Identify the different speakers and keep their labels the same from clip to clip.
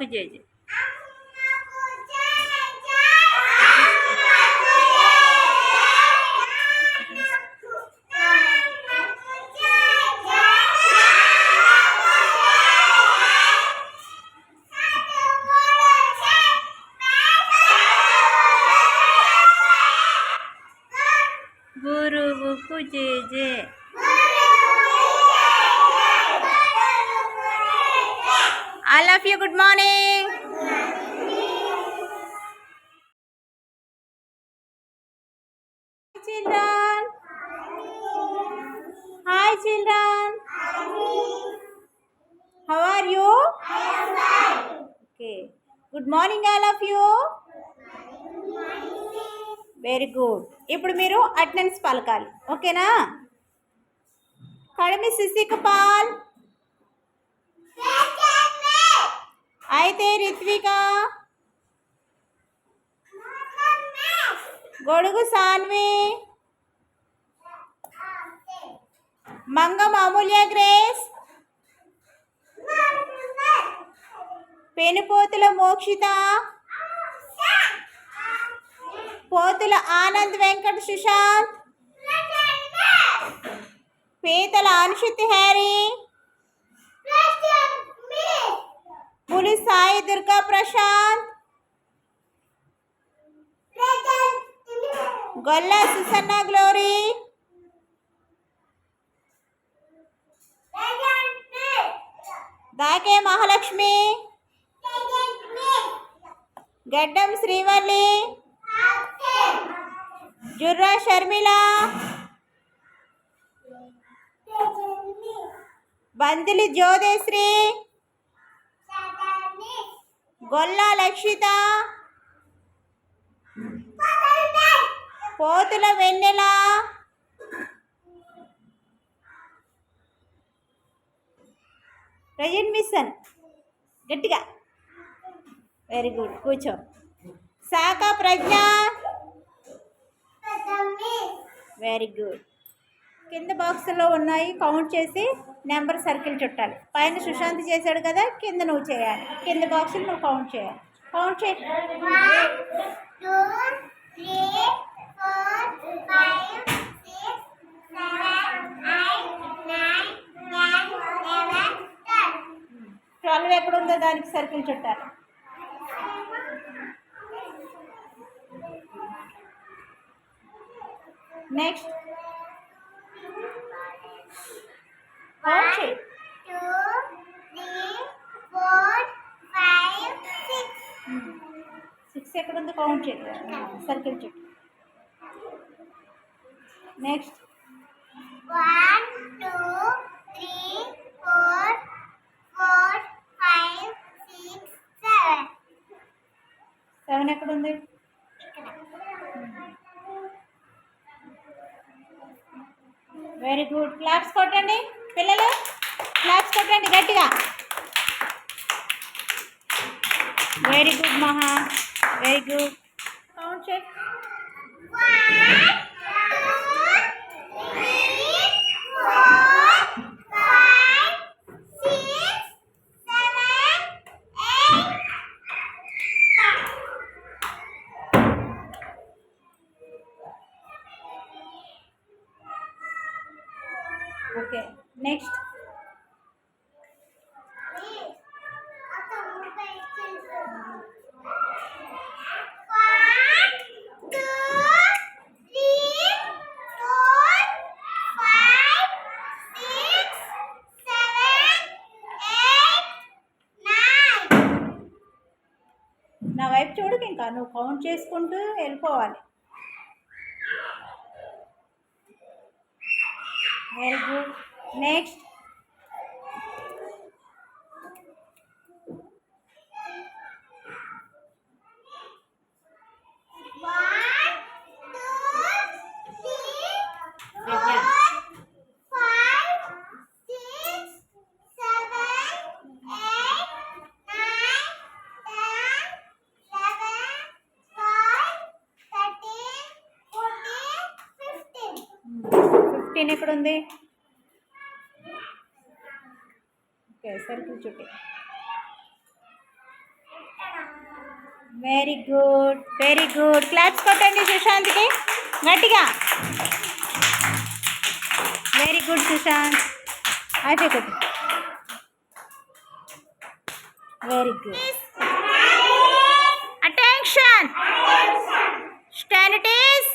Speaker 1: అమ్మకు జై జై. గురువుకు జై జై. I love you. Good morning. Children. Hi children. How are you? Okay. Good morning all of you. Very good. ఇప్పుడు మీరు అటెండెన్స్ పలకాలి, ఓకేనా? కడమి శిశికపాల్, అయితే రిత్విక, గొడుగు సాన్వి, మంగం అమూల్య గ్రేస్, పెనుపోతుల మోక్షిత, పోతుల ఆనంద్ వెంకట సుశాంత్, పీతల అనుషిత్ హ్యారీ, పులి సాయి దుర్గా ప్రశాంత్, గొల్ల సుసన్న గ్లోరీ, దాకే మహాలక్ష్మి, గడ్డం శ్రీవల్లి, జుర్రా షర్మిల, బందిలి జ్యోతిశ్రీ, గొల్లా లక్షిత, పోతుల వెన్నెల, ప్రజెంట్ మిషన్ గట్టిగా. వెరీ గుడ్, కూర్చో. శాఖ ప్రజ్ఞ, వెరీ గుడ్. కింద బాక్స్లో ఉన్నాయి, కౌంట్ చేసి నెంబర్ సర్కిల్ చుట్టాలి. పైన సుశాంత్ చేశాడు కదా, కింద నువ్వు చేయాలి. కింద బాక్సులు నువ్వు కౌంట్ చేయాలి. కౌంట్ చేయి.
Speaker 2: 1 2 3 4 5 6 7 8 9 10 11
Speaker 1: 12 ఎక్కడ ఉందో దానికి సర్కిల్ చుట్టాలి. నెక్స్ట్ కౌంట్ చేయి.
Speaker 2: 2 3 4 5 6
Speaker 1: 6 ఎక్కడ ఉందో కౌంట్ చేయి, సర్కిల్ చుట్టు. నెక్స్ట్
Speaker 2: 1 2 3 4 4 5 6 7
Speaker 1: 7 ఎక్కడ ఉంది? Very good. క్లాప్స్ కొట్టండి పిల్లలు, క్లాప్స్ కొట్టండి గట్టిగా. వెరీ గుడ్ మహా, వెరీ గుడ్. కౌంట్ చేయి.
Speaker 2: 1 2 3 4 5 6 7 8
Speaker 1: ఓకే. నెక్స్ట్ నా వైపు చూడకు, ఇంకా నువ్వు కౌంట్ చేసుకుంటూ వెళ్ళిపోవాలి. Very good. నెక్స్ట్ 15 ఎక్కడ ఉంది? ఓకే, సర్కిల్ చుట్టి. Very good, very good. Claps కొట్టండి సుశాంత్కి గట్టిగా. Very good Sushant. అయితే కొట్టు. Very good. Attention. Stand at ease.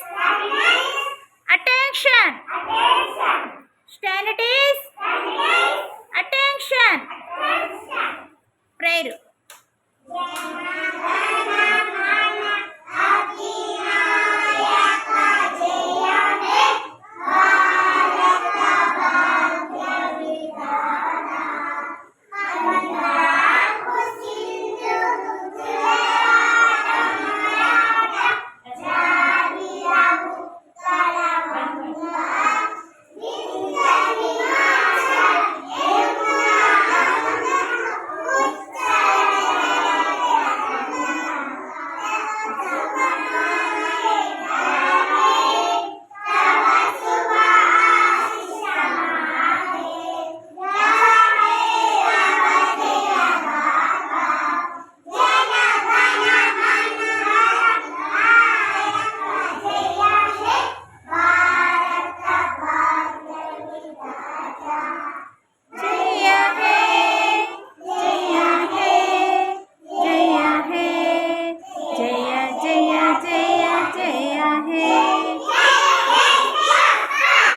Speaker 1: Attention. Stand at ease. Attention. Prayer.